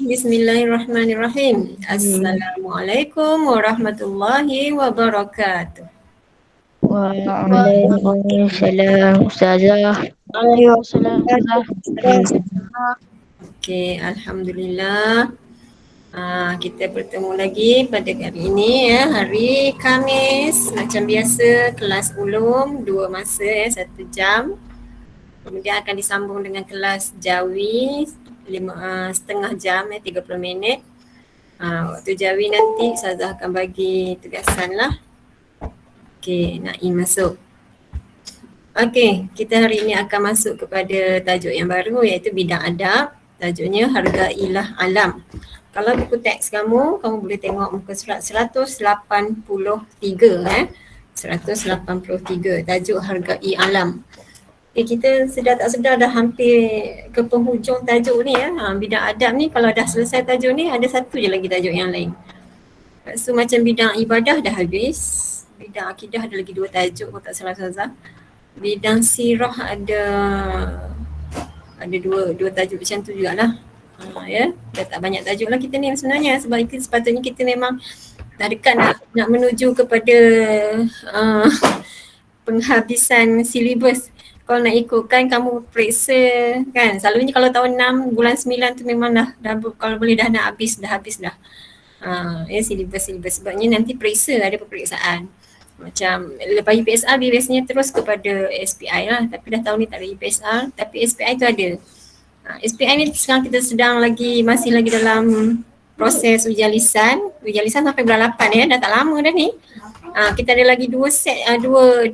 Bismillahirrahmanirrahim. Assalamualaikum warahmatullahi wabarakatuh. Waalaikumsalam Ustazah. Waalaikumsalam Ustazah. Okey, alhamdulillah. Kita bertemu lagi pada hari ini ya, hari Khamis. Macam biasa kelas ulum 2 masa ya, 1 jam. Kemudian akan disambung dengan kelas jawi setengah jam ya, 30 minit. Waktu jawi nanti Ustazah akan bagi tugasan lah. Okey, Naim masuk. Okey, kita hari ini akan masuk kepada tajuk yang baru iaitu bidang adab. Tajuknya Hargailah Alam. Kalau buku teks kamu boleh tengok muka surat 183 183, tajuk Hargai Alam. Kita sedar tak sedar dah hampir ke penghujung tajuk ni ya. Bidang adab ni kalau dah selesai tajuk ni ada satu je lagi tajuk yang lain. So macam bidang ibadah dah habis, bidang akidah ada lagi 2 tajuk kalau tak salah Ustazah. Bidang sirah ada dua tajuk macam tu jugalah. Ya, dah tak banyak tajuk lah kita ni sebenarnya, sebab itu sepatutnya kita memang dah dekat nak menuju kepada penghabisan silibus. Kalau nak ikutkan kamu periksa kan, selalunya kalau tahun 6 bulan 9 tu memang dah kalau boleh dah nak habis dah. Ya, silibus sebabnya nanti periksa, ada peperiksaan. Macam lepas UPSR dia biasanya terus kepada SPI lah, tapi dah tahun ni tak ada UPSR, tapi SPI tu ada. SPI ni sekarang kita masih lagi dalam proses ujian lisan sampai bulan 8 ya, dah tak lama dah ni. Kita ada lagi 2 set, dua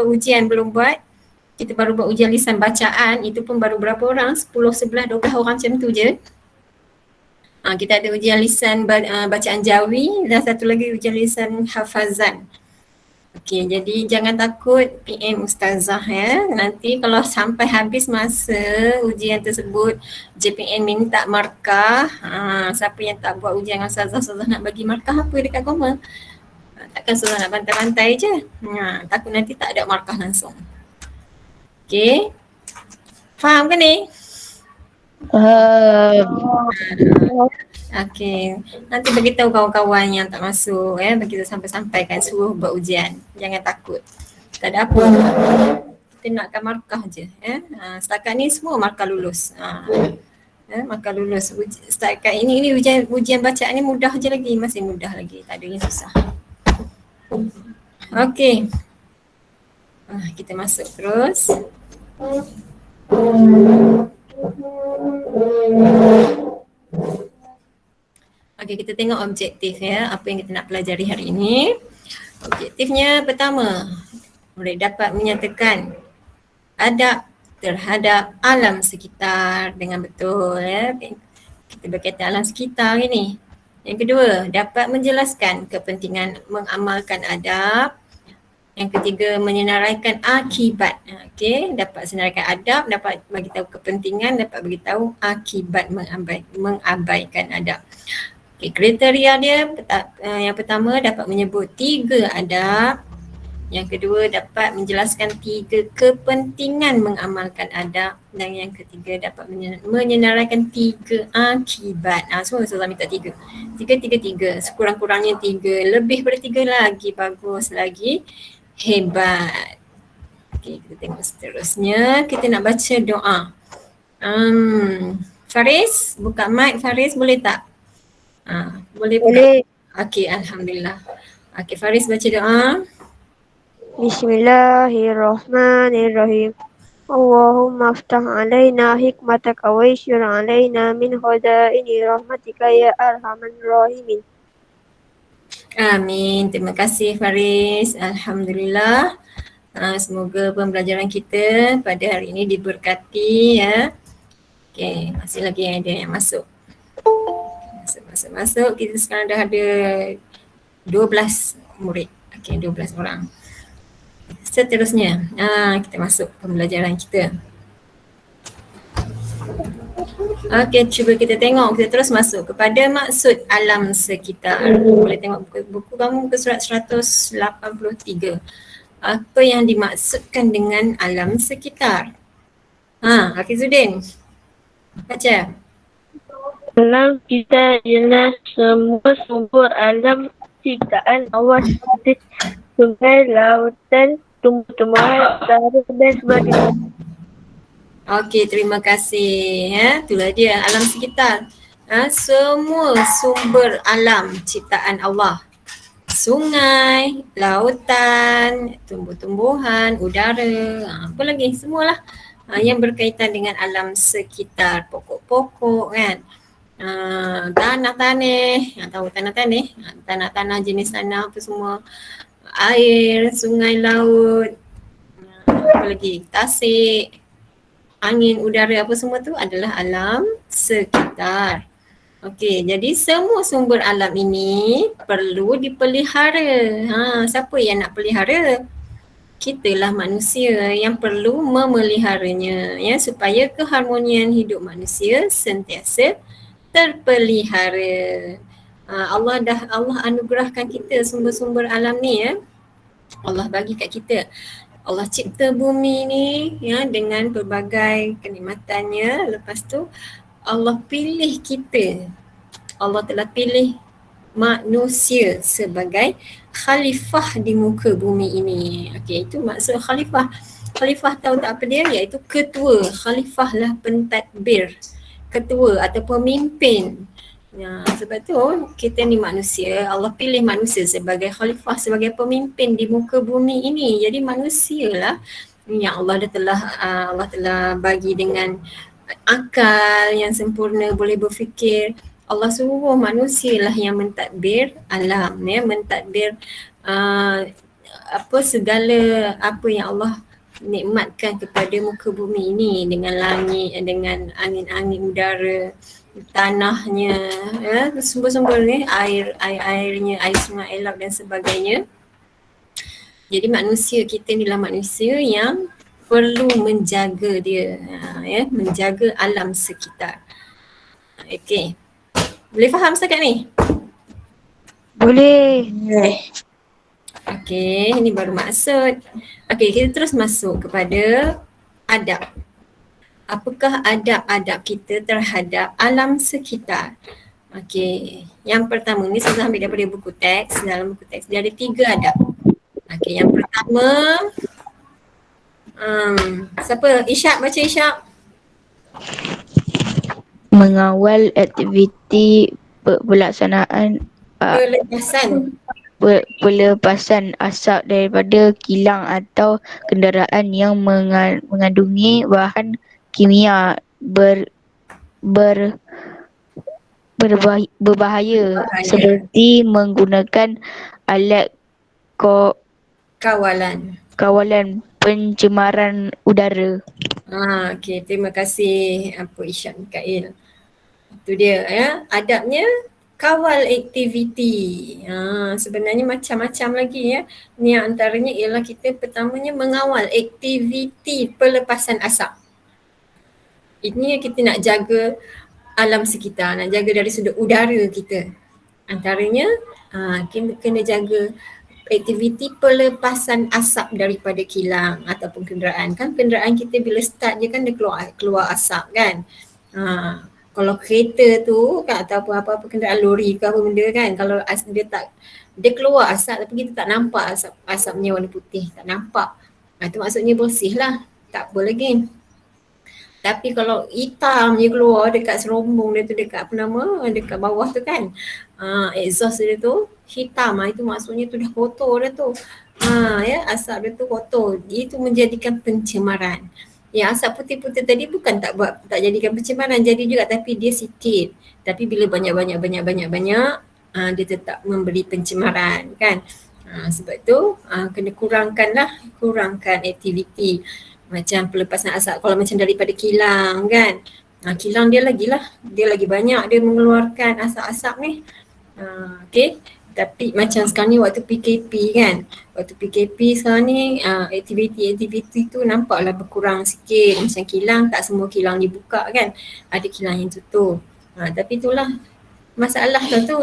ujian belum buat. Kita baru buat ujian lisan bacaan, itu pun baru berapa orang, 10, 11, 12 orang macam tu je. Kita ada ujian lisan bacaan jawi dan satu lagi ujian lisan hafazan. Okey, jadi jangan takut PM Ustazah ya. Nanti kalau sampai habis masa ujian tersebut, JPN minta markah. Siapa yang tak buat ujian dengan Ustazah nak bagi markah apa dekat komen? Takkan Ustazah nak bantai-bantai je. Takut nanti tak ada markah langsung. Okey. Faham ke ni? Okey, nanti beritahu kawan-kawan yang tak masuk ya, begitu sampai-sampaikan suruh buat ujian. Jangan takut. Tak ada apa. Kita nakkan markah je ya. Setakat ni semua markah lulus. Markah lulus. Setakat ini ujian bacaan ni mudah je lagi, masih mudah lagi. Tak ada yang susah. Okey. Kita masuk terus. Okey, kita tengok objektif ya, apa yang kita nak pelajari hari ini. Objektifnya pertama, murid dapat menyatakan adab terhadap alam sekitar dengan betul ya. Kita berkaitan alam sekitar ini. Yang kedua, dapat menjelaskan kepentingan mengamalkan adab. Yang ketiga, menyenaraikan akibat. Okey, dapat senaraikan adab, dapat bagi tahu kepentingan, dapat bagi tahu akibat mengabaikan adab. Okay, kriteria dia yang pertama dapat menyebut 3 adab. Yang kedua dapat menjelaskan 3 kepentingan mengamalkan adab. Dan yang ketiga dapat menyenaraikan 3 akibat. Semua Ustazah minta 3. 3. Sekurang-kurangnya 3. Lebih daripada 3 lagi bagus, lagi hebat. Okay, kita tengok seterusnya. Kita nak baca doa. Faris, buka mic Faris, boleh tak? Boleh buka? Boleh. Okey, alhamdulillah. Okey, Faris baca doa. Bismillahirrahmanirrahim. Allahumma aftah alaina hikmataka wa yashir alaina min khazaini rahmatika ya arhamar rahimin. Amin. Terima kasih Faris. Alhamdulillah. Semoga pembelajaran kita pada hari ini diberkati ya. Okey, masih lagi ada yang masuk. Masuk. Kita sekarang dah ada 12 murid. Okey, 12 orang. Seterusnya, kita masuk pembelajaran kita. Okey, cuba kita tengok. Kita terus masuk kepada maksud alam sekitar. Boleh tengok buku kamu ke surat 183. Apa yang dimaksudkan dengan alam sekitar? Hafizuddin, baca. Alam kita ialah semua sumber alam ciptaan Allah seperti sungai, lautan, tumbuh-tumbuhan, udara dan sebagainya. Okey, terima kasih. Itulah dia alam sekitar. Semua sumber alam ciptaan Allah. Sungai, lautan, tumbuh-tumbuhan, udara, apa lagi? Semualah yang berkaitan dengan alam sekitar, pokok-pokok kan. Tanah-tanah, tahu tanah-tanah? Tanah-tanah, jenis tanah apa semua. Air, sungai, laut, apa lagi? Tasik, angin, udara apa semua tu adalah alam sekitar. Okey, jadi semua sumber alam ini perlu dipelihara. Siapa yang nak pelihara? Kitalah manusia yang perlu memeliharanya ya supaya keharmonian hidup manusia sentiasa terpelihara. Allah anugerahkan kita sumber-sumber alam ni ya. Allah bagi kat kita. Allah cipta bumi ni ya dengan pelbagai kenikmatannya. Lepas tu Allah pilih kita. Allah telah pilih manusia sebagai khalifah di muka bumi ini. Okey, itu maksud khalifah. Khalifah tahu tak apa dia? Iaitu ketua. Khalifah lah pentadbir. Ketua atau pemimpin. Sebab tu kita ni manusia, Allah pilih manusia sebagai khalifah, sebagai pemimpin di muka bumi ini. Jadi manusialah yang Allah telah bagi dengan akal yang sempurna, boleh berfikir. Allah suruh manusialah yang mentadbir alam, ya, mentadbir segala apa yang Allah nikmatkan kepada muka bumi ini, dengan langit, dengan angin-angin udara, tanahnya, ya, sumber-sumber ni, airnya, air sungai, air laut dan sebagainya. Jadi manusia kita ni lah manusia yang perlu menjaga dia, ya, menjaga alam sekitar. Okey. Boleh faham setakat ni? Boleh. Okey, ini baru maksud. Okey, kita terus masuk kepada adab. Apakah adab-adab kita terhadap alam sekitar? Okey, yang pertama ni saya ambil daripada buku teks. Dalam buku teks dia ada 3 adab. Okey, yang pertama siapa? Ishak, baca Ishak. Mengawal aktiviti pelaksanaan pelepasan asap daripada kilang atau kenderaan yang mengandungi bahan kimia berbahaya seperti menggunakan alat kawalan pencemaran udara. Okey, terima kasih Ishak Mikail. Itu dia ya, adabnya kawal aktiviti. Sebenarnya macam-macam lagi ya. Ni antaranya ialah kita pertamanya mengawal aktiviti pelepasan asap. Ini yang kita nak jaga alam sekitar, nak jaga dari sudut udara kita. Antaranya kena jaga aktiviti pelepasan asap daripada kilang ataupun kenderaan. Kan kenderaan kita bila start je kan dia keluar asap kan. Kalau kereta tu kan ataupun apa-apa kenderaan lori ke apa benda kan, kalau dia keluar asap tapi kita tak nampak asapnya warna putih, tak nampak. Itu maksudnya bersih lah, tak apa lagi. Tapi kalau hitam je keluar dekat serombong dia tu, dekat dekat bawah tu kan, exhaust dia tu hitam, itu maksudnya tu dah kotor dah tu. Ya, asap dia tu kotor, itu menjadikan pencemaran. Ya, asap putih-putih tadi bukan tak jadikan pencemaran, jadi juga, tapi dia sikit. Tapi bila banyak dia tetap memberi pencemaran kan. Sebab tu kena kurangkan aktiviti macam pelepasan asap. Kalau macam daripada kilang kan, kilang dia lagi banyak dia mengeluarkan asap-asap ni. Okey, tapi macam sekarang ni waktu PKP kan, waktu PKP sekarang ni aktiviti tu nampaklah berkurang sikit. Macam kilang, tak semua kilang dibuka kan, ada kilang yang tutup. Tapi itulah masalah tu,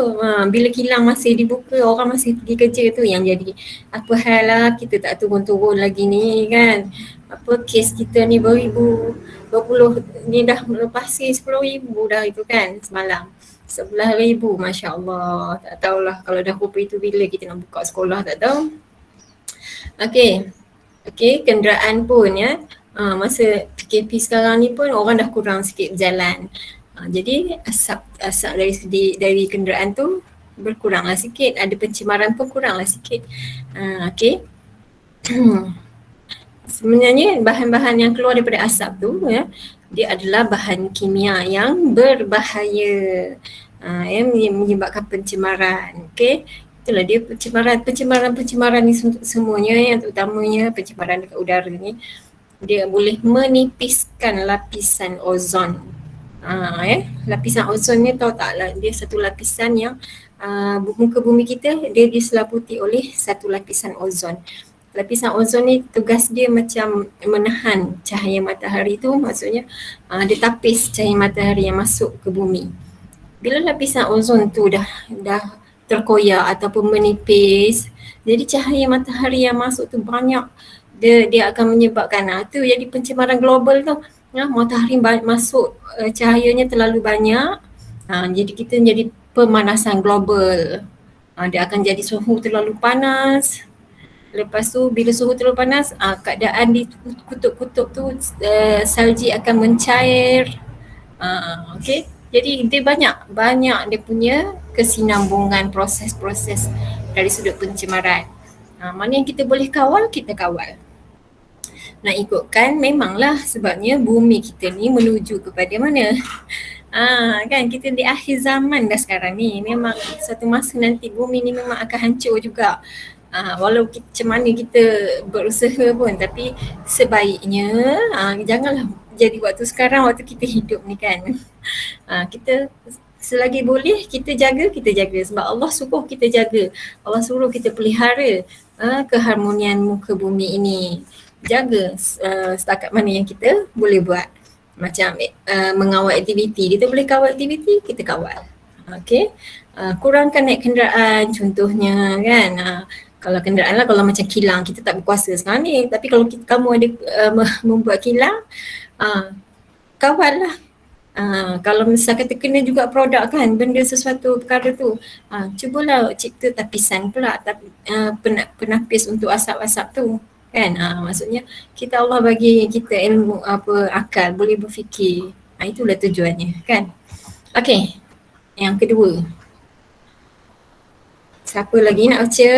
bila kilang masih dibuka, orang masih pergi kerja tu yang jadi apa hal lah kita tak turun-turun lagi ni kan. apa kes kita ni beribu, berpuluh ni dah melepasi 10,000 dah itu kan semalam. 11,000, Masya Allah. Tak tahulah kalau dah rupa itu bila kita nak buka sekolah, tak tahu. Okey. Okey, kenderaan pun ya. Masa PKP sekarang ni pun orang dah kurang sikit berjalan. Jadi asap dari kenderaan tu berkuranglah sikit, ada pencemaran pun kuranglah sikit. Okey. Sebenarnya bahan-bahan yang keluar daripada asap tu ya, dia adalah bahan kimia yang berbahaya, yang menyebabkan pencemaran. Okey. Itulah dia pencemaran ni semuanya, yang terutamanya pencemaran dekat udara ni, dia boleh menipiskan lapisan ozon. Lapisan ozon ni tahu tak lah, dia satu lapisan yang muka bumi kita dia diselaputi oleh satu lapisan ozon. Lapisan ozon ni tugas dia macam menahan cahaya matahari tu, maksudnya dia tapis cahaya matahari yang masuk ke bumi. Bila lapisan ozon tu dah terkoyak ataupun menipis, jadi cahaya matahari yang masuk tu banyak, dia akan menyebabkan tu jadi pencemaran global tu. Matahari masuk, cahayanya terlalu banyak, jadi kita jadi pemanasan global. Dia akan jadi suhu terlalu panas. Lepas tu bila suhu terlalu panas, keadaan di kutub-kutub tu salji akan mencair. Okey. Jadi dia banyak dia punya kesinambungan proses-proses dari sudut pencemaran. Mana yang kita boleh kawal, kita kawal. Nak ikutkan memanglah, sebabnya bumi kita ni menuju kepada mana? Kan kita di akhir zaman dah sekarang ni. Memang satu masa nanti bumi ni memang akan hancur juga. Walau macam mana kita berusaha pun, tapi sebaiknya janganlah jadi waktu sekarang, waktu kita hidup ni kan. Kita selagi boleh kita jaga sebab Allah suruh kita jaga. Allah suruh kita pelihara keharmonian muka bumi ini. Jaga setakat mana yang kita boleh buat. Macam mengawal aktiviti, kita boleh kawal aktiviti, kita kawal. Okey. Kurangkan naik kenderaan contohnya kan. Kalau kenderaan lah, kalau macam kilang, kita tak berkuasa sekarang ni. Tapi kalau kamu ada membuat kilang, kawal lah. Kalau misalkan terkena juga produk kan, benda sesuatu perkara tu, cubalah cipta tapisan pula, penapis untuk asap-asap tu kan. Maksudnya kita, Allah bagi kita ilmu akal, boleh berfikir. Itulah tujuannya kan. Okey, yang kedua, siapa lagi nak baca?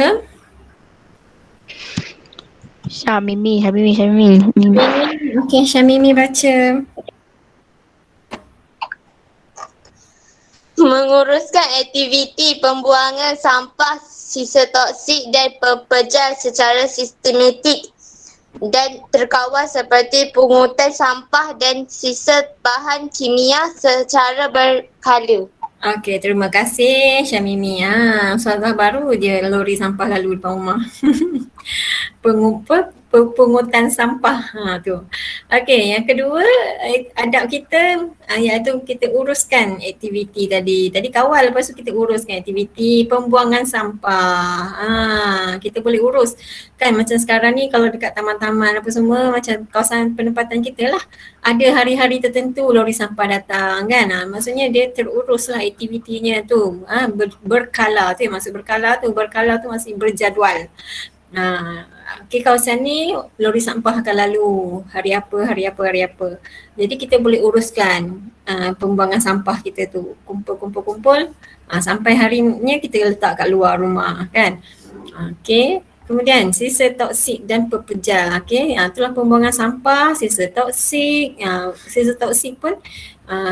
Syamimi. Okey, Syamimi baca. Menguruskan aktiviti pembuangan sampah sisa toksik dan pepejal secara sistematik dan terkawal seperti pungutan sampah dan sisa bahan kimia secara berkala. Okey, terima kasih Syamimi. Soalan baru je, lori sampah lalu depan rumah. Pungutan sampah tu. Okey, yang kedua adab kita iaitu kita uruskan aktiviti tadi. Tadi kawal, lepas tu kita uruskan aktiviti pembuangan sampah. Kita boleh urus kan, macam sekarang ni kalau dekat taman-taman apa semua, macam kawasan penempatan kita lah, ada hari-hari tertentu lori sampah datang kan. Maksudnya dia terurus lah aktivitinya tu. Berkala tu, maksud berkala tu masih berjadual. Okey, kawasan ni lori sampah akan lalu hari apa. Jadi kita boleh uruskan pembuangan sampah kita tu, kumpul sampai harinya kita letak kat luar rumah kan. Okey, kemudian sisa toksik dan pepejal. Okey, itulah pembuangan sampah, sisa toksik. Sisa toksik pun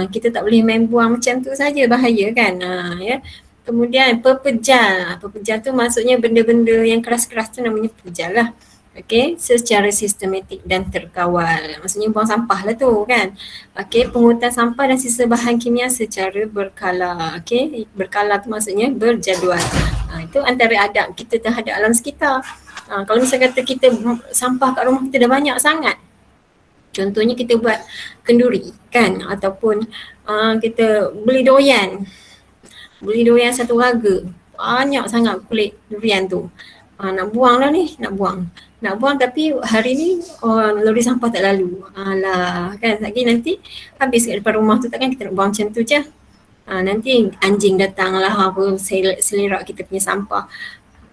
kita tak boleh main buang macam tu saja, bahaya kan. Ya. Kemudian pepejal. Pepejal tu maksudnya benda-benda yang keras-keras tu namanya pepejal lah. Okey, secara sistematik dan terkawal. Maksudnya buang sampah lah tu kan. Okey, pungutan sampah dan sisa bahan kimia secara berkala. Okey, berkala tu maksudnya berjadual. Itu antara adab kita terhadap alam sekitar. Kalau misalnya kata kita sampah kat rumah kita dah banyak sangat, contohnya kita buat kenduri kan, ataupun kita beli durian satu harga, banyak sangat kulit durian tu. Nak buang lah ni, nak buang. nak buang tapi hari ni lori sampah tak lalu. Alah kan lagi nanti habis kat depan rumah tu takkan kita nak buang macam tu je. Nanti anjing datang lah apa selerak kita punya sampah.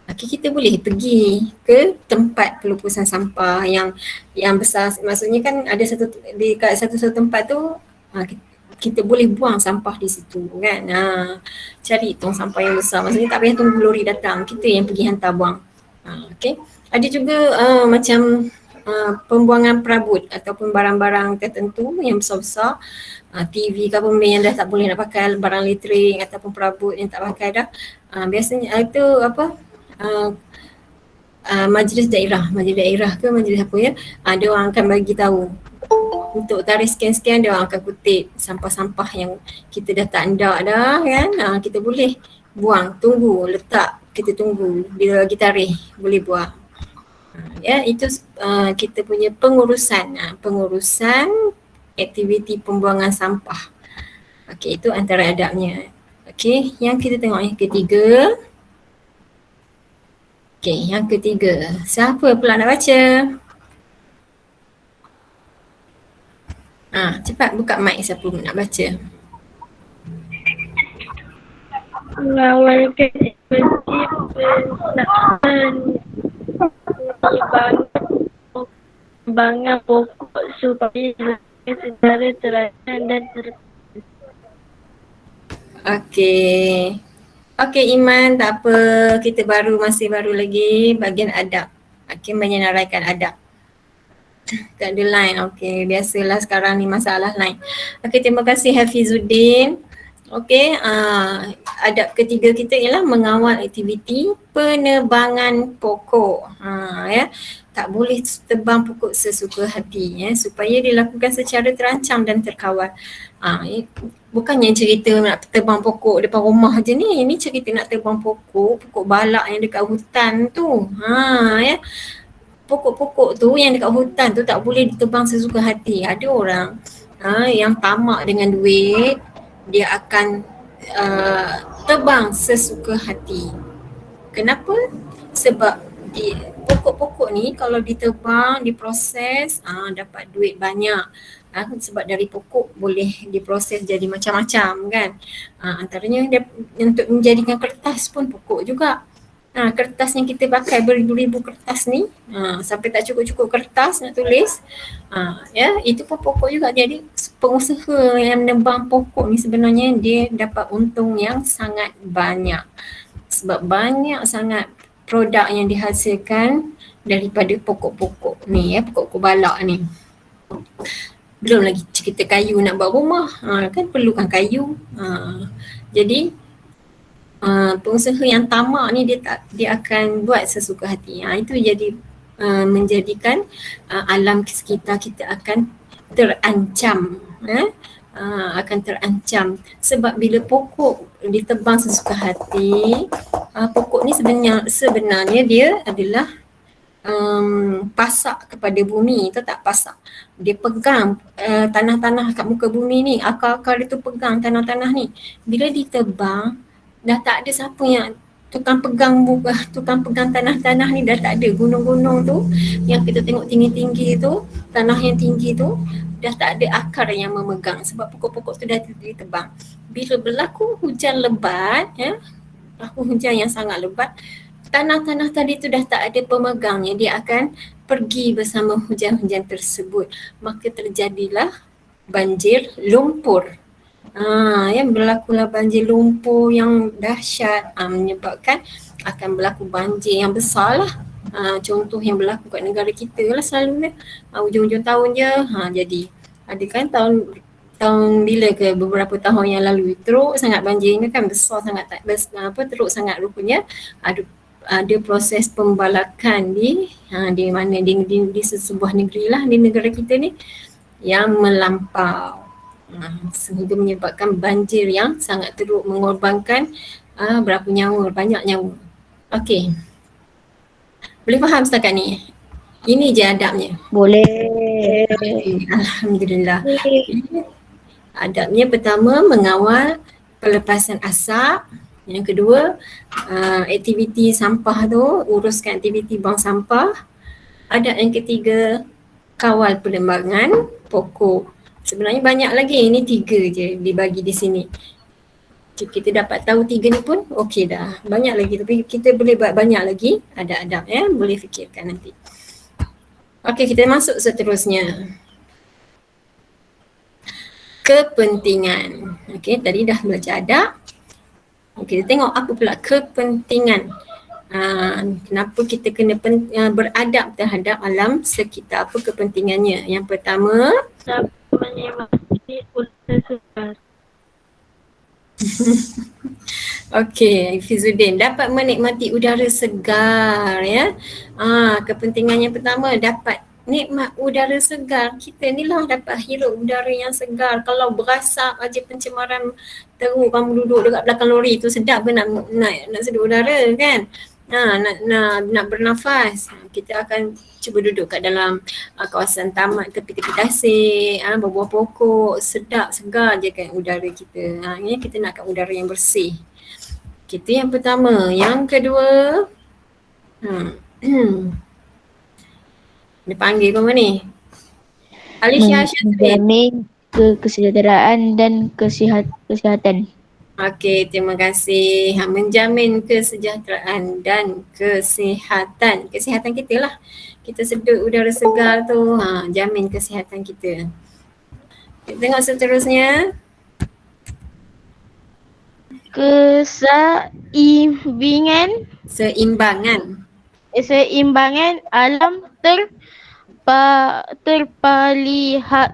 Okay, kita boleh pergi ke tempat pelupusan sampah yang besar. Maksudnya kan ada dekat satu tempat tu kita boleh buang sampah di situ kan. Cari tong sampah yang besar. Maksudnya tak payah tunggu lori datang. Kita yang pergi hantar buang. Okay. Ada juga macam pembuangan perabot ataupun barang-barang tertentu yang besar-besar, TV ke apa benda yang dah tak boleh nak pakai, barang elektrik ataupun perabot yang tak pakai dah. Biasanya itu apa, majlis daerah ke majlis apa ya, dia orang akan bagi tahu untuk tarikh sekian-sekian dia orang akan kutip sampah-sampah yang kita dah tak hendak dah kan. Kita boleh buang, tunggu, letak, kita tunggu bila lagi tarikh boleh buang. Ya, itu kita punya pengurusan aktiviti pembuangan sampah. Okey, itu antara adabnya. Okey, yang kita tengok yang ketiga. Okey, yang ketiga. Siapa pula nak baca? Cepat buka mic siapa nak baca. Mengawalkan aktiviti pengembangan pokok supaya dilakukan secara teratur dan Okey Iman, tak apa, kita masih baru lagi bahagian adab. Okey, menyenaraikan adab. Tak ada line, okey, biasalah sekarang ni masalah line. Okey, terima kasih Hafizuddin. Okey, adab ketiga kita ialah mengawal aktiviti penebangan pokok. Ya, tak boleh tebang pokok sesuka hati ya, supaya dilakukan secara terancam dan terkawal. Bukannya cerita nak tebang pokok depan rumah je ni. Ini cerita nak tebang pokok balak yang dekat hutan tu. Ya. Pokok-pokok tu yang dekat hutan tu tak boleh ditebang sesuka hati. Ada orang yang tamak dengan duit, dia akan tebang sesuka hati. Kenapa? Sebab pokok-pokok ni kalau ditebang, diproses, dapat duit banyak. Sebab dari pokok boleh diproses jadi macam-macam kan. Antaranya untuk menjadikan kertas pun pokok juga. Kertas yang kita pakai beribu-ribu kertas ni, sampai tak cukup-cukup kertas nak tulis, ya, itu pun pokok juga. Jadi pengusaha yang menebang pokok ni sebenarnya dia dapat untung yang sangat banyak. Sebab banyak sangat produk yang dihasilkan daripada pokok-pokok ni ya, pokok-pokok balak ni. Belum lagi cerita kayu nak buat rumah, kan perlukan kayu. Jadi pengusaha yang tamak ni dia akan buat sesuka hati. Itu jadi menjadikan alam sekitar kita akan terancam. Akan terancam sebab bila pokok ditebang sesuka hati, pokok ni sebenarnya dia adalah pasak kepada bumi, tahu tak pasak? Dia pegang tanah-tanah kat muka bumi ni, akar-akar dia tu pegang tanah-tanah ni. Bila ditebang, dah tak ada siapa yang tukang pegang tanah-tanah ni, dah tak ada. Gunung-gunung tu yang kita tengok tinggi-tinggi tu, tanah yang tinggi tu, dah tak ada akar yang memegang sebab pokok-pokok tu dah ditebang. Bila berlaku hujan lebat, hujan yang sangat lebat, tanah-tanah tadi tu dah tak ada pemegangnya, dia akan pergi bersama hujan-hujan tersebut. Maka terjadilah banjir lumpur. Berlakulah banjir lumpur yang dahsyat, menyebabkan akan berlaku banjir yang besar lah. Contoh yang berlaku kat negara kita lah selalunya, hujung-hujung tahun je. Jadi ada kan tahun bila ke beberapa tahun yang lalu teruk sangat banjirnya kan, besar sangat, teruk sangat rupanya. Ada proses pembalakan di mana di sebuah negeri lah, di negara kita ni yang melampau, sehingga menyebabkan banjir yang sangat teruk, mengorbankan berapa nyawa, banyak nyawa. Okey, boleh faham setakat ni? Ini je adabnya. boleh. Alhamdulillah. Adabnya pertama mengawal pelepasan asap. Yang kedua, aktiviti sampah tu, uruskan aktiviti buang sampah. Adab yang ketiga, kawal penerbangan pokok. Sebenarnya banyak lagi, ini 3 je dibagi di sini. Kita dapat tahu 3 ni pun okey dah. Banyak lagi, tapi kita boleh buat banyak lagi adab-adab ya, boleh fikirkan nanti. Okey, kita masuk seterusnya. Kepentingan. Okey, tadi dah belajar adab. Okey, kita tengok apa pula kepentingan. Kenapa kita kena beradab terhadap alam sekitar, apa kepentingannya? Yang pertama, menikmati udara segar. okey, Fizuddin, dapat menikmati udara segar ya. Kepentingan yang pertama, dapat nikmat udara segar. Kita ni lah dapat hirup udara yang segar. Kalau berasap aja pencemaran teruk, kamu duduk dekat belakang lori tu, sedap ke nak sedut udara kan? Nak bernafas, kita akan cuba duduk kat dalam kawasan taman, tepi-tepi tasik, berbuah pokok, sedap, segar je kan udara kita. Ini kita nakkan udara yang bersih. Itu yang pertama. Yang kedua, dia panggil kau ni. Alisha Syazrin. Menjamin kesejahteraan dan kesihatan. Okey, terima kasih. Menjamin kesejahteraan dan kesihatan. Kesihatan kita lah. Kita sedut udara segar tu, jamin kesihatan kita. Kita tengok seterusnya. Seimbangan alam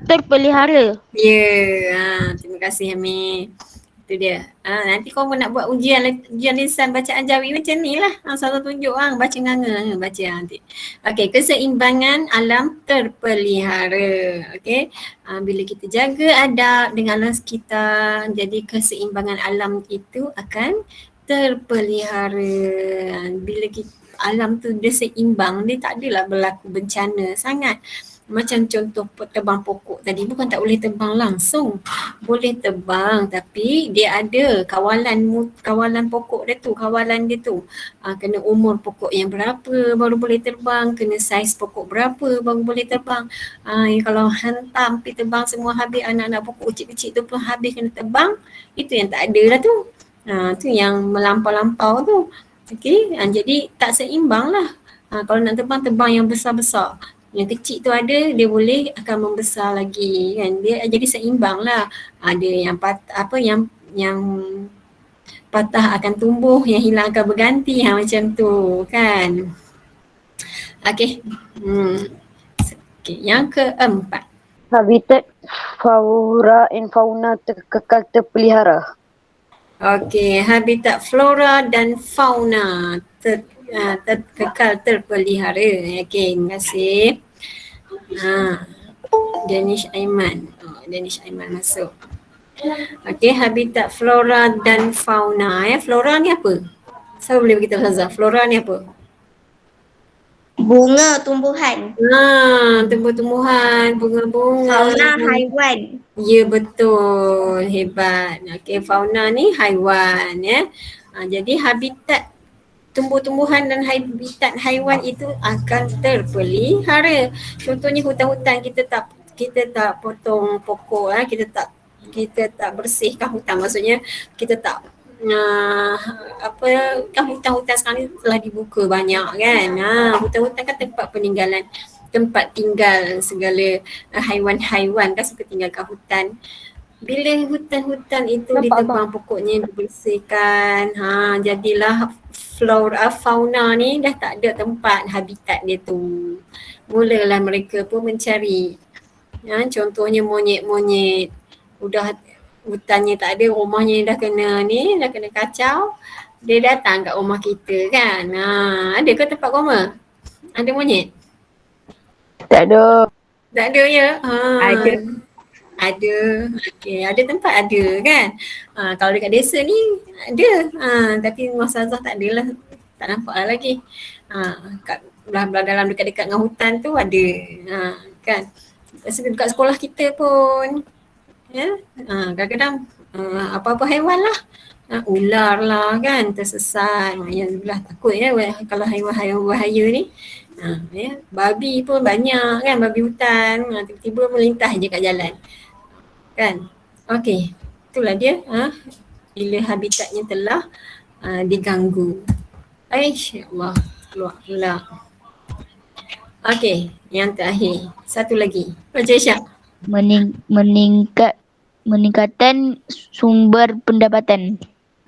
terpelihara. Ya, terima kasih Hamid. Itu dia. Nanti kau nak buat ujian lisan bacaan Jawi macam ni lah. Satu tunjuk baca nganga baca nanti. Okey, keseimbangan alam terpelihara. Okey. Bila kita jaga adab dengan alam sekitar, jadi keseimbangan alam itu akan terpelihara. Bila alam tu dia seimbang, dia tak adalah berlaku bencana sangat. Macam contoh tebang pokok tadi, bukan tak boleh tebang langsung, boleh tebang, tapi dia ada kawalan pokok dia tu, kena umur pokok yang berapa baru boleh terbang, kena saiz pokok berapa baru boleh terbang. Kalau hantam pergi tebang semua habis, anak-anak pokok kecil-kecil tu pun habis kena tebang, itu yang tak ada lah tu. Tu yang melampau-lampau tu. Okey, jadi tak seimbang lah. Kalau nak tebang yang besar-besar. Yang kecil tu ada, dia boleh akan membesar lagi kan. Dia jadi seimbang lah. Ada yang yang patah akan tumbuh, yang hilang akan berganti, macam tu kan. Okey. Okey, yang keempat. Habitat flora and fauna kekal terpelihara. Okey, habitat flora dan fauna kekal terpelihara. Okey, terima kasih. Danish Aiman. Danish Aiman masuk. Okey, habitat flora dan fauna. Flora ni apa? Siapa boleh beritahu Ustazah? Flora ni apa? Bunga, tumbuhan. Tumbuh-tumbuhan, bunga-bunga. Fauna, haiwan. Ya, betul. Hebat. Okey, fauna ni haiwan ya. Jadi habitat tumbuh-tumbuhan dan habitat haiwan itu akan terpelihara. Contohnya hutan-hutan, kita tak potong pokok, kita tak bersihkan hutan. Maksudnya kita tak kan hutan-hutan sekarang ni telah dibuka banyak kan. Hutan-hutan kan tempat peninggalan, tempat tinggal segala haiwan-haiwan kan suka tinggal kat hutan. Bila hutan-hutan itu ditebang pokoknya, dibersihkan, jadilah flora fauna ni dah tak ada tempat habitat dia tu. Mulalah mereka pun mencari. Contohnya monyet-monyet. Udah hutannya tak ada, rumahnya dah kena kacau. Dia datang kat rumah kita kan. Ada ke tempat koma? Ada monyet? Tak ada. Tak ada ya? Ada. Okey, ada tempat ada kan. Kalau dekat desa ni ada. Tapi Ustazah tak adalah. Tak nampak lah lagi. Kat belah-belah dalam dekat-dekat dengan hutan tu ada. Kan. Dekat sekolah kita pun. Ya. Kadang-kadang apa-apa haiwan lah. Ular lah kan tersesat. Yang sebelah takut ya kalau haiwan-haiwan bahaya ni. Babi pun banyak kan, babi hutan, tiba-tiba melintas je kat jalan. Kan? Okey, itulah dia bila habitatnya telah diganggu. Allah, keluar pula. Okey, yang terakhir. Satu lagi. Baca Isyak. Meningkatan sumber pendapatan.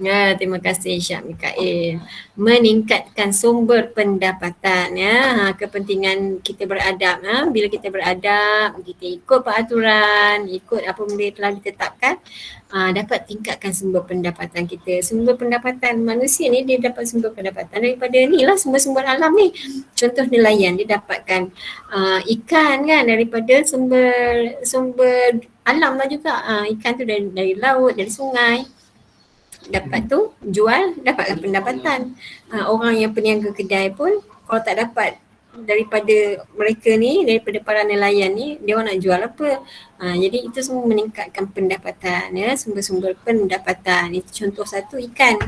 Ya, terima kasih Syak Mikael. Meningkatkan sumber pendapatan kepentingan kita beradab bila kita beradab, kita ikut peraturan, ikut apa benda yang telah ditetapkan, dapat tingkatkan sumber pendapatan kita. Sumber pendapatan manusia ni dia dapat sumber pendapatan daripada ni lah sumber-sumber alam ni. Contoh nelayan dia dapatkan ikan kan daripada sumber alam lah juga. Ikan tu dari laut, dari sungai. Dapat tu jual, dapatlah pendapatan. Orang yang peniaga kedai pun kalau tak dapat daripada mereka ni, daripada para nelayan ni, dia orang nak jual apa. Jadi itu semua meningkatkan pendapatan sumber-sumber pendapatan. Itu contoh satu ikan.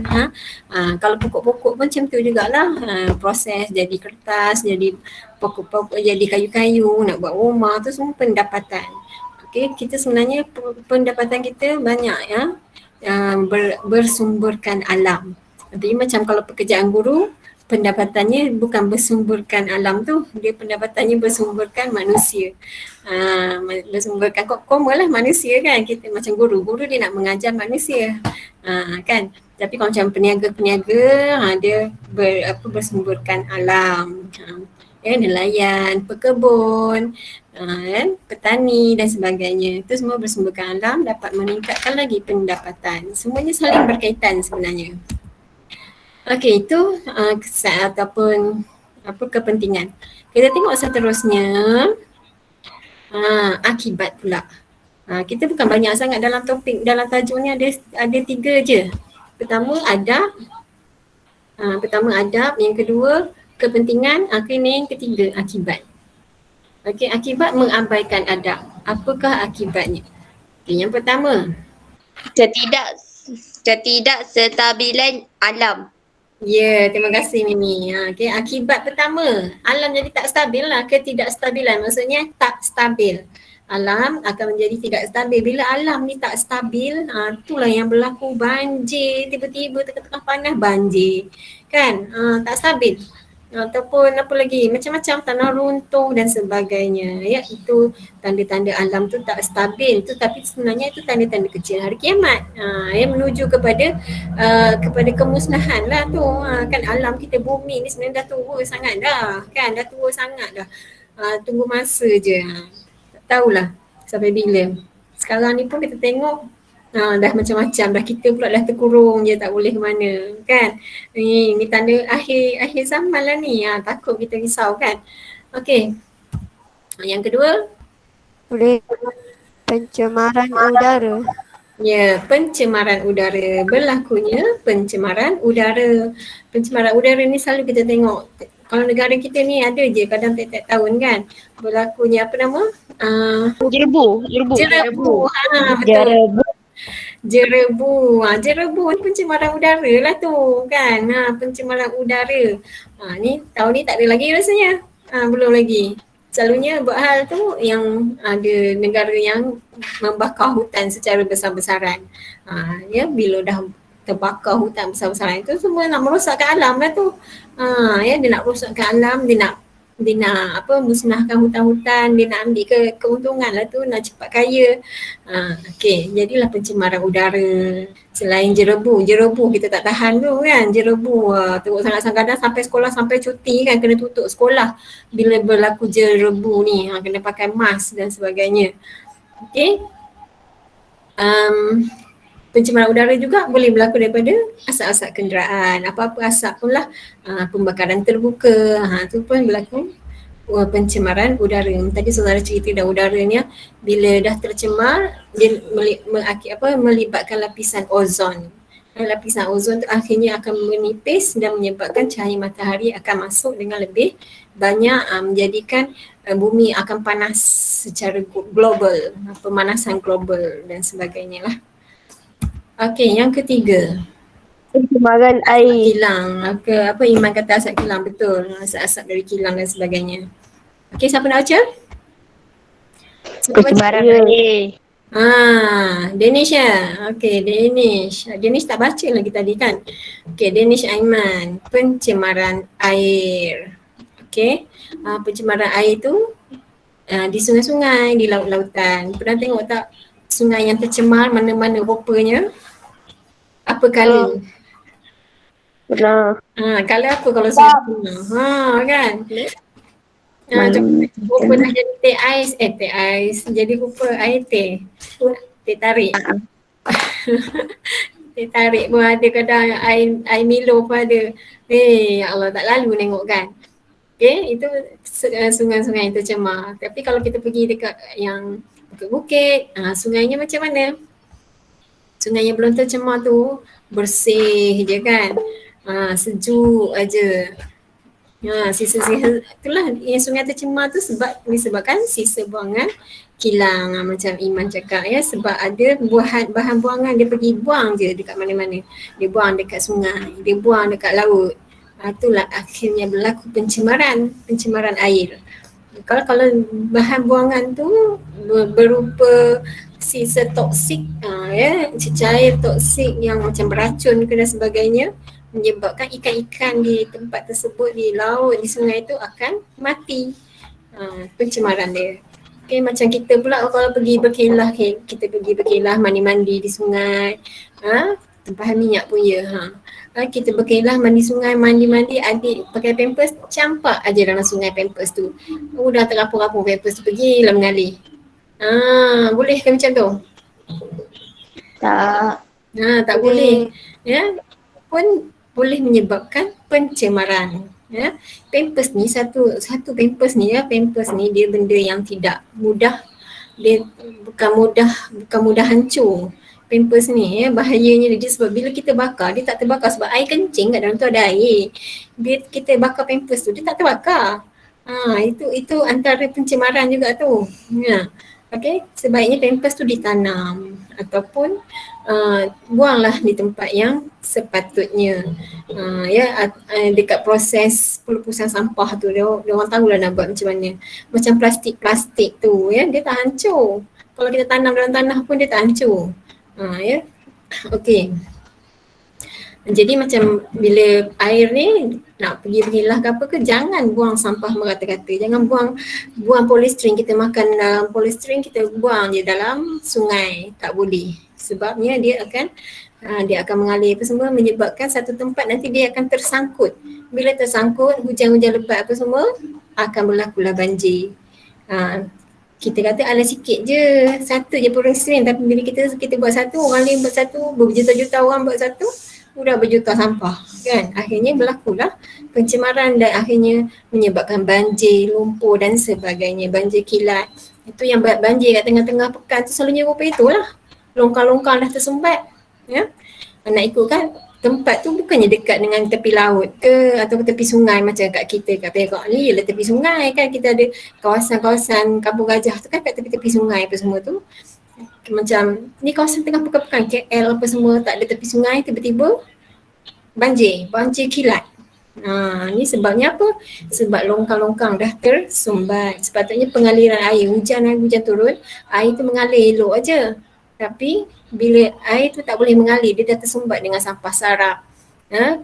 Kalau pokok-pokok pun macam tu jugalah. Proses jadi kertas, jadi pokok-pokok, jadi kayu-kayu, nak buat rumah tu semua pendapatan. Okay, kita sebenarnya pendapatan kita banyak bersumberkan alam. Jadi macam kalau pekerjaan guru, pendapatannya bukan bersumberkan alam tu, dia pendapatannya bersumberkan manusia. Bersumberkan koma lah manusia kan. Kita macam guru dia nak mengajar manusia. Kan? Tapi kalau macam peniaga-peniaga, dia bersumberkan alam. Nelayan, pekebun, petani dan sebagainya. Itu semua bersumberkan alam, dapat meningkatkan lagi pendapatan. Semuanya saling berkaitan sebenarnya. Okey, itu ataupun kepentingan. Kita tengok seterusnya, akibat pula. Kita bukan banyak sangat dalam topik, dalam tajuk ni ada 3 je. Pertama adab, yang kedua kepentingan, yang ketiga akibat. Okey, akibat mengabaikan adab. Apakah akibatnya? Okay, yang pertama, ketidakstabilan alam. Ya, terima kasih Mimi. Okay, akibat pertama, alam jadi tak stabil lah. Ketidakstabilan maksudnya tak stabil. Alam akan menjadi tidak stabil. Bila alam ni tak stabil, itulah yang berlaku banjir. Tiba-tiba tengah-tengah panas banjir. Kan? Tak stabil. Ataupun apa lagi, macam-macam tanah runtuh dan sebagainya. Ya, itu tanda-tanda alam tu tak stabil. Itu tapi sebenarnya itu tanda-tanda kecil hari kiamat. Menuju kepada kemusnahan lah tu. Kan alam kita, bumi ni sebenarnya dah tua sangat dah. Kan dah tua sangat dah. Tunggu masa je. Tak tahulah sampai bila. Sekarang ni pun kita tengok dah macam-macam, dah kita pula dah terkurung je, tak boleh ke mana kan. Ni tanda akhir zaman lah ni. Takut kita risau kan. Okey. Yang kedua, pencemaran udara. Ya, pencemaran udara. Berlakunya pencemaran udara. Pencemaran udara ni selalu kita tengok. Kalau negara kita ni ada je kadang tiap-tiap tahun kan. Berlakunya apa nama? Jerebu. Betul. Jerebu ni pencemaran udara lah tu kan. Pencemaran udara. Ni tahun ni tak ada lagi rasanya. Belum lagi. Selalunya buat hal tu yang ada negara yang membakar hutan secara besar-besaran. Bila dah terbakar hutan besar-besaran itu semua nak merosakkan alam lah tu. Dia nak rosakkan alam, dia nak musnahkan hutan-hutan, dia nak ambil keuntungan lah tu, nak cepat kaya. Okey, jadilah pencemaran udara. Selain jerebu kita tak tahan tu kan, jerebu teruk sangat, kadang sampai sekolah sampai cuti kan, kena tutup sekolah bila berlaku jerebu ni, kena pakai mask dan sebagainya. Okey. Pencemaran udara juga boleh berlaku daripada asap-asap kenderaan, apa-apa asap pun lah, pembakaran terbuka, tu pun berlaku pencemaran udara. Tadi saudara cerita dah udara ni bila dah tercemar, dia melibatkan lapisan ozon. Lapisan ozon tu akhirnya akan menipis dan menyebabkan cahaya matahari akan masuk dengan lebih banyak, menjadikan bumi akan panas secara global, pemanasan global dan sebagainya lah. Okey, yang ketiga. Pencemaran Asap air. kilang. Apa Iman kata asap kilang, betul. Asap-asap dari kilang dan sebagainya. Okey, siapa nak baca? Siapa baca? Pencemaran Ya. air. Danish ya. Okey, Danish. Danish tak baca lagi tadi kan? Okey, Danish Aiman. Pencemaran air. Okey. Pencemaran air tu di sungai-sungai, di laut-lautan. Pernah tengok tak sungai yang tercemar mana-mana rupanya? Apa kala? Pernah. Kala apa kalau sungai tercemar? Kan? Rupa dah jadi teh ais, teh ais. Jadi rupa air teh. Teh tarik. Teh tarik pun ada, kadang air Milo pun ada. Ya Allah, tak lalu tengok kan. Okay, itu sungai-sungai yang tercemar. Tapi kalau kita pergi dekat yang bukit-bukit, sungainya macam mana? Sungai yang belum tercemar tu bersih je kan. Sejuk aja. Sisa-sisa itulah yang sungai tercemar tu disebabkan sisa buangan kilang, macam Iman cakap ya, sebab ada bahan buangan dia pergi buang je dekat mana-mana. Dia buang dekat sungai, dia buang dekat laut. Itulah akhirnya berlaku pencemaran air. Kalau bahan buangan tu berupa sisa toksik, cecair toksik yang macam beracun dan sebagainya, menyebabkan ikan-ikan di tempat tersebut, di laut, di sungai itu akan mati. Pencemaran dia. Okay, macam kita pula kalau pergi berkelah, kita pergi berkelah, mandi-mandi di sungai, tempahan minyak pun ya. Kita berkelah, mandi sungai, mandi-mandi, adik pakai pampers, campak aja dalam sungai pampers tu. Dah terapur-rapur pampers tu, pergilah mengalir. Boleh ke macam tu? Tak. Tak boleh. Ya, pun boleh menyebabkan pencemaran. Ya, pampers ni satu pampers ni dia benda yang tidak mudah, dia bukan mudah hancur. Pampers ni bahayanya dia sebab bila kita bakar dia tak terbakar sebab air kencing kat dalam tu ada air. Bila kita bakar pampers tu dia tak terbakar. Itu antara pencemaran juga tu. Ya. Okey, sebaiknya pampers tu ditanam ataupun buanglah di tempat yang sepatutnya. Dekat proses pelupusan sampah tu dia orang tahulah nak buat macam mana. Macam plastik tu ya, dia tak hancur. Kalau kita tanam dalam tanah pun dia tak hancur. Okey. Jadi macam bila air ni nak pergi berkelah ke apa ke, jangan buang sampah merata-rata. Jangan buang polystyrene, kita makan dalam polystyrene kita buang je dalam sungai. Tak boleh. Sebabnya dia akan mengalir apa semua, menyebabkan satu tempat nanti dia akan tersangkut. Bila tersangkut, hujan-hujan lebat apa semua, akan berlakulah banjir. Kita kata ala sikit je, satu je polystyrene, tapi bila kita buat satu, orang lain buat satu, berjuta-juta orang buat satu, sudah berjuta sampah kan. Akhirnya berlakulah pencemaran dan akhirnya menyebabkan banjir, lumpur dan sebagainya, banjir kilat. Itu yang banjir kat tengah-tengah pekan tu selalunya rupa itulah. Longkang-longkang dah tersumbat. Ya. Nak ikutkan tempat tu bukannya dekat dengan tepi laut ke atau tepi sungai macam kat kita kat Perak ni, ialah tepi sungai kan. Kita ada kawasan-kawasan Kampung Gajah tu kan kat tepi-tepi sungai apa semua tu. Macam ni kawasan tengah pekan-pekan KL apa semua, tak ada tepi sungai, tiba-tiba banjir kilat. Ni sebabnya apa? Sebab longkang-longkang dah tersumbat. Sepatutnya pengaliran air, hujan turun, air tu mengalir elok aja. Tapi bila air tu tak boleh mengalir, dia dah tersumbat dengan sampah sarap,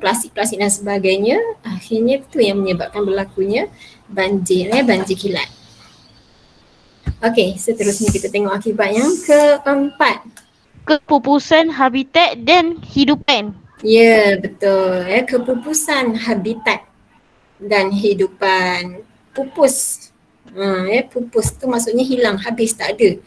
plastik-plastik dan sebagainya, akhirnya tu yang menyebabkan berlakunya banjir kilat. Okey, seterusnya kita tengok akibat yang keempat. Kepupusan habitat dan hidupan. Ya, betul. Kepupusan habitat dan hidupan. Pupus. Pupus tu maksudnya hilang, habis, tak ada.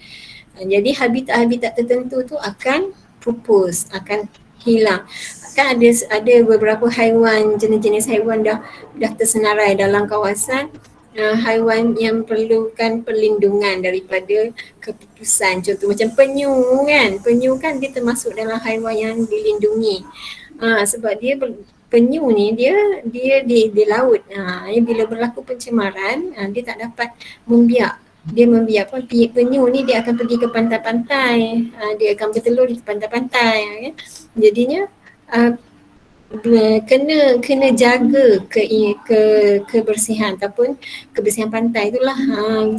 Jadi habitat-habitat tertentu tu akan pupus, akan hilang. Kan ada beberapa haiwan, jenis-jenis haiwan dah tersenarai dalam kawasan, haiwan yang perlukan perlindungan daripada kepupusan. Contoh macam penyu kan dia termasuk dalam haiwan yang dilindungi. Sebab penyu ni dia di laut. Bila berlaku pencemaran, dia tak dapat membiak. Penyu ni dia akan pergi ke pantai-pantai, dia akan bertelur di pantai-pantai. Jadinya kena jaga kebersihan ataupun kebersihan pantai itulah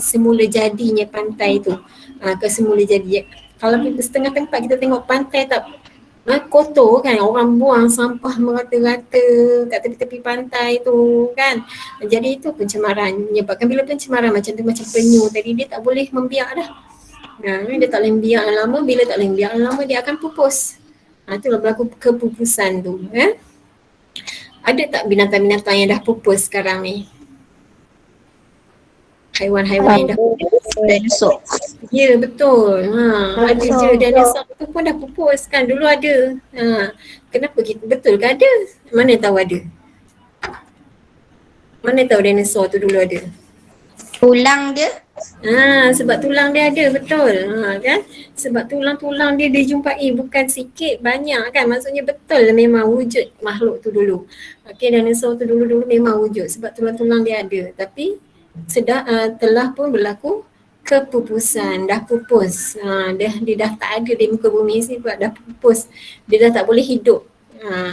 semula jadinya pantai itu. Kesemula jadi. Kalau kita setengah tempat kita tengok pantai tak kotor kan, orang buang sampah merata-rata kat tepi-tepi pantai tu kan. Jadi itu pencemaran, menyebabkan bila pencemaran macam tu, macam penyu tadi, dia tak boleh membiak dah. Dia tak boleh membiak lama, bila tak boleh membiak lama dia akan pupus. Itulah berlaku kepupusan tu. Ada tak binatang-binatang yang dah pupus sekarang ni? Haiwan-haiwan yang dah pupus. Dinosaur. Ya, betul. Ada je Dinosaur. dinosaur tu pun dah pupus kan. Dulu ada. Kenapa kita, betul ke ada? Mana tahu ada? Mana tahu dinosaur tu dulu ada? Tulang dia. Sebab tulang dia ada, betul. Kan? Sebab tulang-tulang dia dijumpai bukan sikit, banyak kan. Maksudnya betul memang wujud makhluk tu dulu. Okey, dinosaur tu dulu-dulu memang wujud sebab tulang-tulang dia ada. Tapi telah pun berlaku kepupusan, dah pupus. Dia dah tak ada di muka bumi sebab dah pupus. Dia dah tak boleh hidup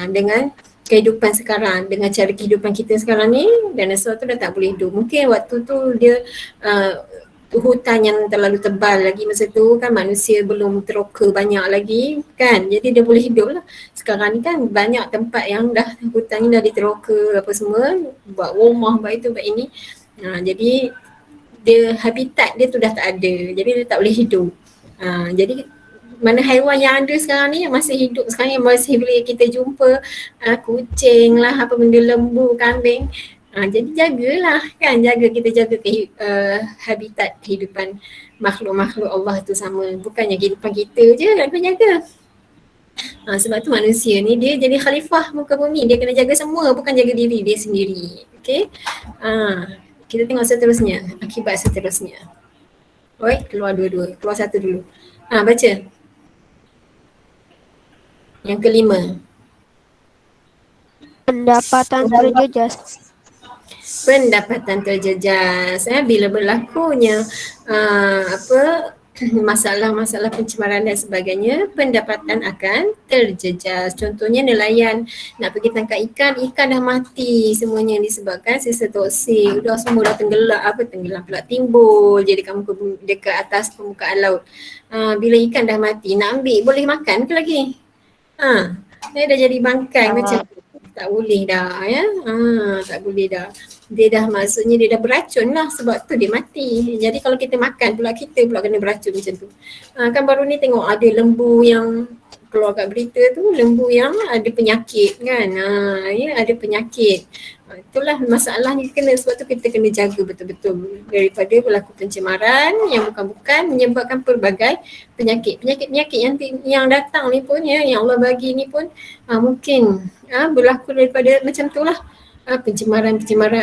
dengan kehidupan sekarang, dengan cara kehidupan kita sekarang ni. Dinosaur tu dah tak boleh hidup. Mungkin waktu tu dia hutan yang terlalu tebal lagi masa tu kan, manusia belum teroka banyak lagi kan, jadi dia boleh hidup lah. Sekarang ni kan banyak tempat yang dah hutan ni dah diteroka apa semua, buat rumah, buat itu, buat ini. Jadi dia habitat dia tu dah tak ada, jadi dia tak boleh hidup. Jadi mana haiwan yang ada sekarang ni yang masih hidup sekarang, yang masih boleh kita jumpa, kucing lah, apa benda, lembu, kambing. Jadi jagalah kan, kita jaga habitat kehidupan makhluk-makhluk Allah tu sama. Bukannya kehidupan kita je yang kena jaga. Sebab tu manusia ni dia jadi khalifah muka bumi, dia kena jaga semua, bukan jaga diri dia sendiri. Okay. Kita tengok seterusnya, akibat seterusnya. Oi, keluar dua-dua, keluar satu dulu. Baca. Yang kelima. Pendapatan terjejas. Pendapatan terjejas. Bila berlakunya masalah-masalah pencemaran dan sebagainya, pendapatan akan terjejas. Contohnya nelayan nak pergi tangkap ikan, ikan dah mati semuanya disebabkan sisa toksik. Dah semua dah tenggelam pula, timbul je dekat atas permukaan laut. Bila ikan dah mati, nak ambil boleh makan ke lagi? Dia dah jadi bangkai macam tu. Tak boleh dah ya. Tak boleh dah. Dia dah, maksudnya dia dah beracun lah, sebab tu dia mati. Jadi kalau kita makan pula, kita pula kena beracun macam tu. Kan baru ni tengok ada lembu yang keluar kat berita tu, lembu yang ada penyakit kan. Ya, ada penyakit. Itulah masalahnya kena, sebab tu kita kena jaga betul-betul daripada berlaku pencemaran yang bukan-bukan menyebabkan pelbagai penyakit. Penyakit-penyakit yang datang ni pun ya, yang Allah bagi ni pun mungkin berlaku daripada macam tu lah. Pencemaran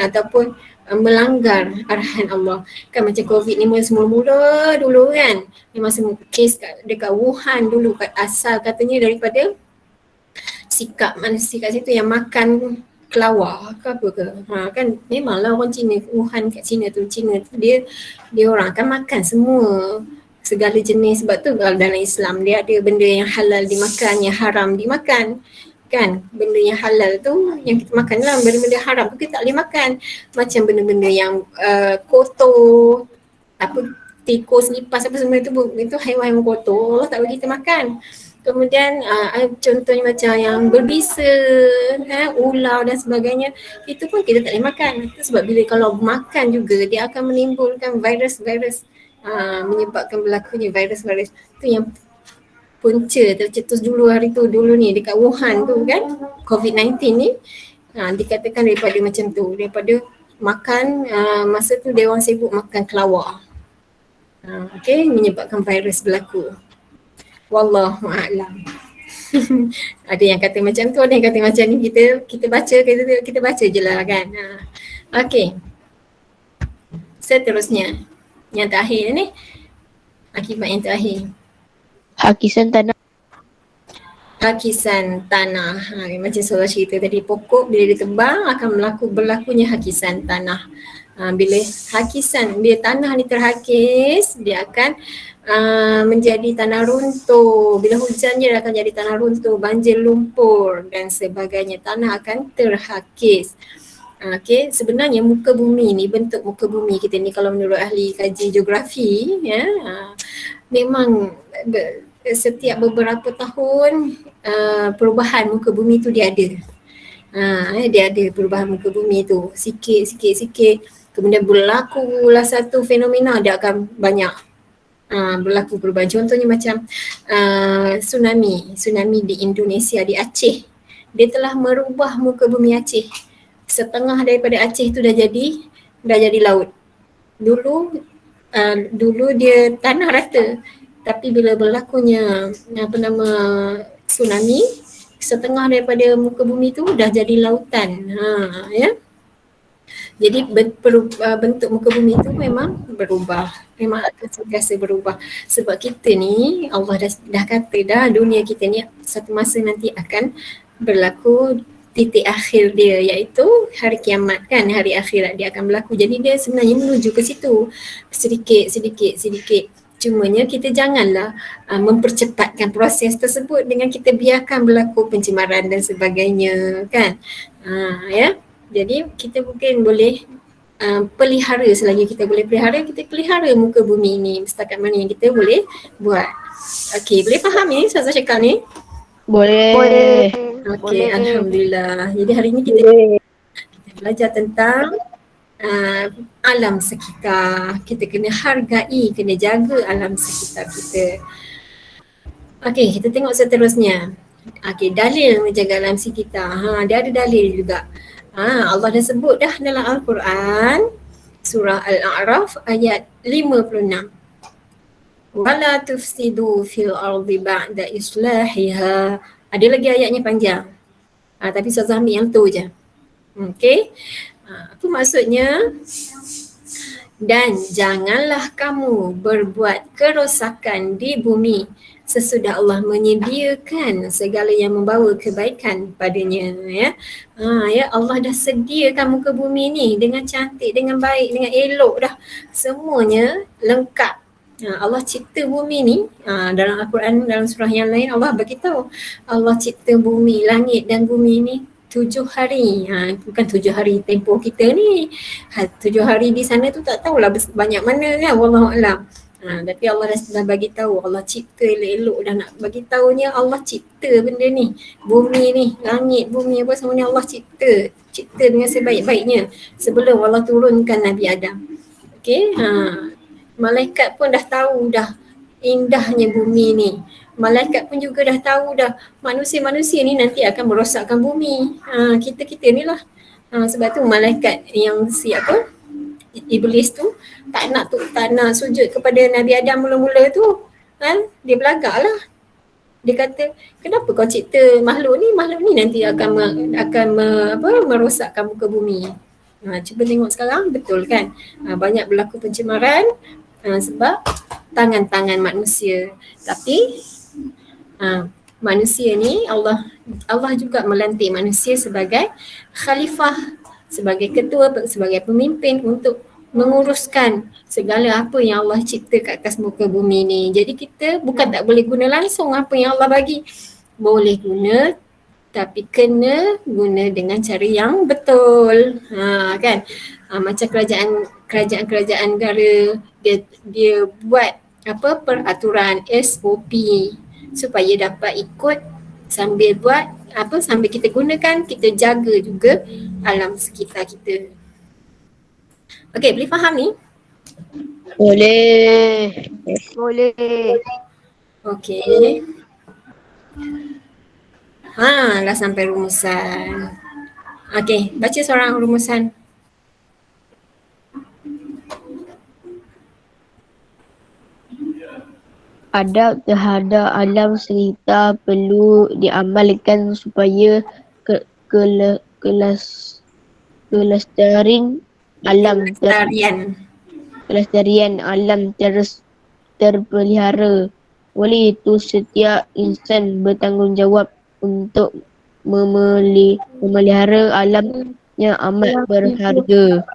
ataupun melanggar arahan Allah. Kan macam COVID ni mula-mula dulu kan, memang semua kes dekat Wuhan dulu, asal katanya daripada sikap manusia kat situ yang makan kelawar ke apa ke. Kan memanglah orang Cina, Wuhan kat Cina tu dia orang akan makan semua segala jenis. Sebab tu kalau dalam Islam dia ada benda yang halal dimakan, yang haram dimakan. Kan benda yang halal tu yang kita makan lah, benda-benda haram tu kita tak boleh makan. Macam benda-benda yang kotor, tikus, lipas apa semua itu haiwan yang kotor, Allah tak bagi kita makan. Kemudian contohnya macam yang berbisa, ular dan sebagainya, itu pun kita tak boleh makan. Sebab bila kalau makan juga dia akan menimbulkan virus-virus, menyebabkan berlakunya virus-virus. Tu yang punca tercetus dulu hari tu, dulu ni dekat Wuhan tu kan, COVID-19 ni dikatakan daripada macam tu, daripada makan masa tu dia orang sibuk makan kelawar. Okay, menyebabkan virus berlaku. Wallahu a'lam. Ada yang kata macam tu, ada yang kata macam ni. Kita baca je lah kan. Okay. Seterusnya, yang terakhir ni, akibat yang terakhir. Hakisan tanah. Hakisan tanah. Macam Surah cerita tadi, pokok bila ditebang akan berlakunya hakisan tanah. Bila hakisan, bila tanah ni terhakis, dia akan menjadi tanah runtuh. Bila hujan dia akan jadi tanah runtuh, banjir lumpur dan sebagainya. Tanah akan terhakis. Okey, sebenarnya muka bumi ni, bentuk muka bumi kita ni kalau menurut ahli kaji geografi, ya, memang setiap beberapa tahun perubahan muka bumi tu dia ada. Dia ada perubahan muka bumi tu sikit. Kemudian berlakulah satu fenomena, dia akan banyak berlaku perubahan. Contohnya macam tsunami di Indonesia, di Aceh. Dia telah merubah muka bumi Aceh. Setengah daripada Aceh tu dah jadi laut. Dulu dia tanah rata, tapi bila berlakunya tsunami, setengah daripada muka bumi tu dah jadi lautan. Ya. Jadi bentuk muka bumi tu memang berubah. Memang akan sentiasa berubah. Sebab kita ni, Allah dah kata dah, dunia kita ni satu masa nanti akan berlaku titik akhir dia, iaitu hari kiamat kan, hari akhirat dia akan berlaku. Jadi dia sebenarnya menuju ke situ sedikit. Cumanya kita janganlah mempercepatkan proses tersebut dengan kita biarkan berlaku pencemaran dan sebagainya kan. Ya. Jadi kita mungkin boleh pelihara, selagi kita boleh pelihara, kita pelihara muka bumi ni setakat mana yang kita boleh buat. Okey, boleh faham ni Ustazah cakap ni? Boleh. Okey, alhamdulillah. Jadi hari ni kita belajar tentang alam sekitar. Kita kena hargai, kena jaga alam sekitar kita. Okey, kita tengok seterusnya. Okey, dalil menjaga alam sekitar. Dia ada dalil juga. Allah dah sebut dah dalam Al-Quran, surah Al-A'raf ayat 56. Wala tufsidu fil ardi ba'da islahiha. Ada lagi ayatnya panjang. Tapi Ustazah ambil yang tu je. Okey. Apa maksudnya? Dan janganlah kamu berbuat kerosakan di bumi sesudah Allah menyediakan segala yang membawa kebaikan padanya, ya. Ya, Allah dah sediakan muka bumi ni dengan cantik, dengan baik, dengan elok dah. Semuanya lengkap. Allah cipta bumi ni, dalam Al-Quran, dalam surah yang lain Allah beritahu Allah cipta bumi, langit dan bumi ni 7 hari. Bukan 7 hari tempoh kita ni. 7 hari di sana tu tak tahulah banyak mana kan, wallahualam. Tapi Allah dah bagi tahu, Allah cipta elok-elok, dah nak bagi tahunya Allah cipta benda ni. Bumi ni, langit, bumi apa semua ni Allah cipta dengan sebaik-baiknya sebelum Allah turunkan Nabi Adam. Okey, malaikat pun dah tahu dah indahnya bumi ni. Malaikat pun juga dah tahu dah manusia-manusia ni nanti akan merosakkan bumi. Kita ni lah. Sebab tu malaikat yang Iblis tu tak nak sujud kepada Nabi Adam mula-mula tu. Dia belagak lah. Dia kata, kenapa kau cipta makhluk ni nanti akan merosakkan muka bumi. Cuba tengok sekarang, betul kan? Banyak berlaku pencemaran sebab tangan-tangan manusia. Tapi manusia ni Allah juga melantik manusia sebagai khalifah, sebagai ketua, sebagai pemimpin untuk menguruskan segala apa yang Allah cipta kat atas muka bumi ni. Jadi kita bukan tak boleh guna langsung apa yang Allah bagi. Boleh guna, tapi kena guna dengan cara yang betul. Kan? Macam kerajaan negara dia buat peraturan SOP supaya dapat ikut sambil buat sambil kita gunakan, kita jaga juga alam sekitar kita. Okey, boleh faham ni? Boleh. Okey. Dah sampai rumusan. Okey, baca seorang rumusan. Adab terhadap alam sekitar perlu diamalkan supaya kelestarian alam terpelihara. Oleh itu setiap insan bertanggungjawab untuk memelihara alam yang amat berharga.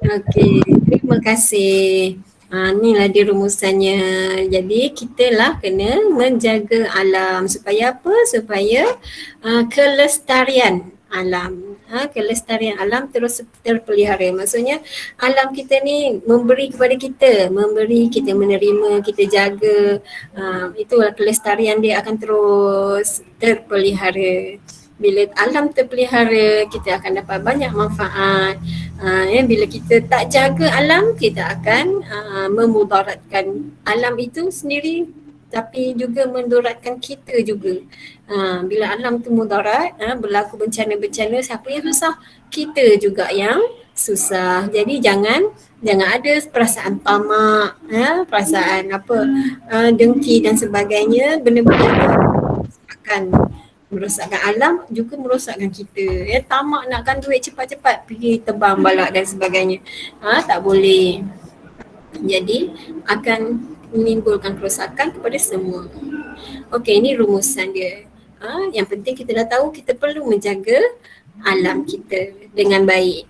Okey, terima kasih. Inilah dia rumusannya. Jadi kita lah kena menjaga alam supaya apa? Supaya kelestarian alam. Kelestarian alam terus terpelihara. Maksudnya alam kita ni memberi kepada kita, memberi, kita menerima, kita jaga. Itulah kelestarian dia akan terus terpelihara. Bila alam terpelihara, kita akan dapat banyak manfaat. Bila kita tak jaga alam, kita akan memudaratkan alam itu sendiri, tapi juga mendoratkan kita juga. Bila alam tu mudarat, berlaku bencana-bencana, siapa yang susah? Kita juga yang susah. Jadi jangan ada perasaan tamak, perasaan dengki dan sebagainya. Benda-benda itu akan merosakkan alam, juga merosakkan kita. Tamak nakkan duit cepat-cepat, pergi tebang balak dan sebagainya. Tak boleh. Jadi akan menimbulkan kerosakan kepada semua. Okey, ini rumusan dia. Yang penting kita dah tahu kita perlu menjaga alam kita dengan baik.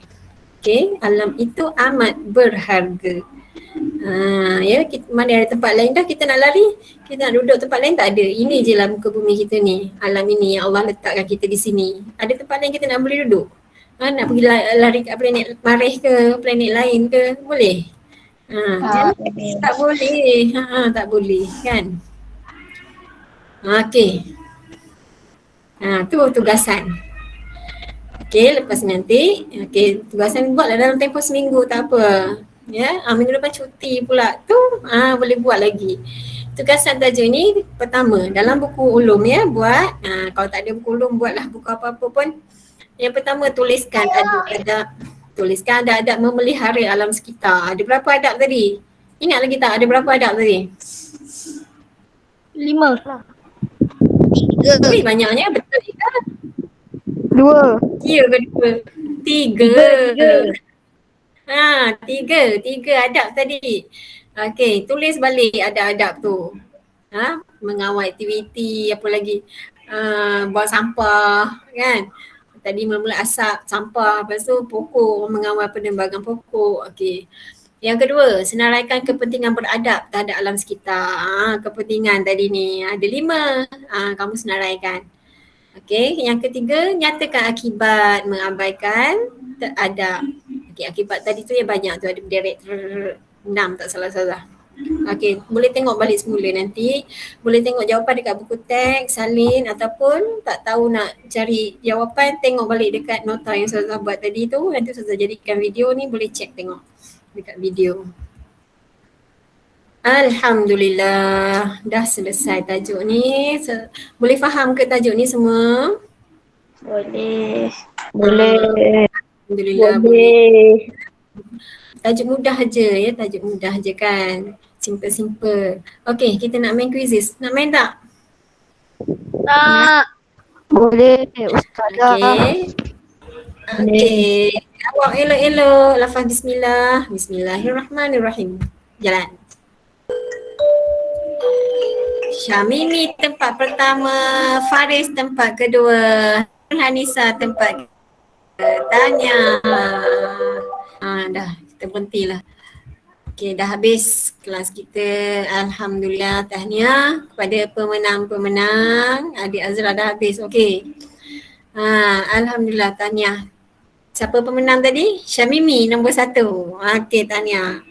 Okey, alam itu amat berharga. Mana ada tempat lain dah kita nak lari, kita nak duduk tempat lain tak ada. Ini je lah muka bumi kita ni, alam ini yang Allah letakkan kita di sini. Ada tempat lain kita nak boleh duduk? Nak pergi lari kat planet Marikh ke, planet lain ke, boleh? Tak boleh. Tak boleh kan? Okey. Tu tugasan. Okey, lepas nanti, tugasan buatlah dalam tempoh seminggu, tak apa. Minggu depan cuti pula tu, boleh buat lagi. Tugasan tajuk ni pertama, dalam buku ulum buat, kalau tak ada buku ulum buatlah buku apa-apa pun. Yang pertama, tuliskan adab memelihara alam sekitar. Ada berapa adab tadi? Ingat lagi tak ada berapa adab tadi? 5. 3. Banyaknya, betul ke? 2. Ya ke 2? 3. 3 adab tadi. Okey, tulis balik adab-adab tu. Mengawal aktiviti, apa lagi? Buang sampah kan? Tadi mula-mula asap, sampah, lepas tu pokok, mengawal penembangan pokok. Okey. Yang kedua, senaraikan kepentingan beradab terhadap alam sekitar. Kepentingan tadi ni ada 5. Kamu senaraikan. Okey, yang ketiga, nyatakan akibat mengabaikan adab. Okey, akibat tadi tu yang banyak tu, ada berderet 6 tak salah-salah. Okey, boleh tengok balik semula nanti. Boleh tengok jawapan dekat buku teks, salin, ataupun tak tahu nak cari jawapan, tengok balik dekat nota yang Ustazah buat tadi tu. Nanti Ustazah jadikan video ni, boleh check tengok dekat video. Alhamdulillah, dah selesai tajuk ni. Boleh faham ke tajuk ni semua? Boleh. Alhamdulillah boleh. Tajuk mudah je tajuk mudah je kan. Simple. Okey, kita nak main quizzes. Nak main tak? Tak. Boleh, Ustazah. Okey. Jawab elok-elok. Lafaz bismillah. Bismillahirrahmanirrahim. Jalan. Syamimi tempat pertama, Faris tempat kedua, Hanisa tempat tanya. Dah, kita berhentilah. Okey, dah habis kelas kita. Alhamdulillah, tahniah kepada pemenang-pemenang. Adik Azra dah habis. Okey. Alhamdulillah, tahniah. Siapa pemenang tadi? Syamimi nombor 1. Okey, tahniah.